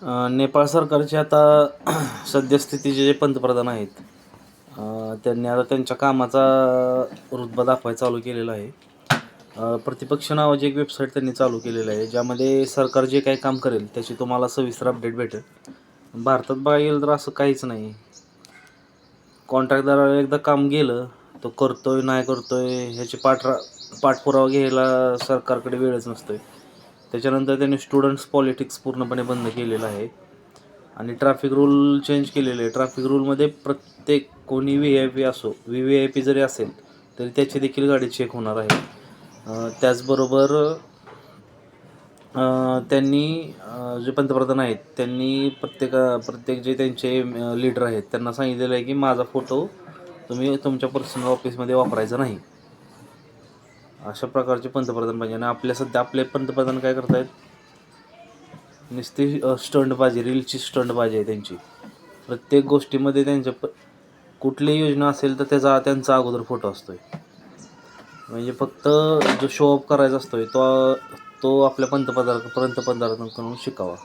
नेपाळ सरकारचे आता सद्यस्थितीचे जे पंतप्रधान आहेत, त्यांनी आता त्यांच्या कामाचा रुतबा दाखवायला चालू केलेला आहे. प्रतिपक्ष नावाची एक वेबसाईट त्यांनी चालू केलेलं आहे, ज्यामध्ये सरकार जे काही काम करेल त्याची तुम्हाला सविस्तर अपडेट भेटेल. भारतात बघायला गेलं तर असं काहीच नाही. कॉन्ट्रॅक्टदाराला एकदा काम गेलं, तो करतोय नाही करतोय ह्याची पाठपुरावा घ्यायला सरकारकडे वेळच नसतोय. त्याच्यानंतर त्यांनी स्टुडंट्स पॉलिटिक्स पूर्णपणे बंद केलेलं आहे आणि ट्रॅफिक रूल चेंज केलेले आहे. ट्रॅफिक रूलमध्ये प्रत्येक कोणी VIP असो, VVIP जरी असेल तरी त्याची देखील गाडी चेक होणार आहे. त्याचबरोबर त्यांनी जे पंतप्रधान आहेत त्यांनी प्रत्येक जे त्यांचे लीडर आहेत त्यांना सांगितलेलं आहे की माझा फोटो तुम्ही तुमच्या पर्सनल ऑफिसमध्ये वापरायचा नाही. अशा प्रकारचे पंतप्रधान पाहिजे. आणि सध्या आपले पंतप्रधान काय करत आहेत, नुसती स्टंटबाजी, रीलची स्टंटबाजी आहे त्यांची. प्रत्येक गोष्टीमध्ये कुठलीही योजना असेल तर त्यांचा अगोदर फोटो असतोय. म्हणजे फक्त जो शो ऑफ करायचा असतोय तो आपल्या पंतप्रधानाकडून शिकावा.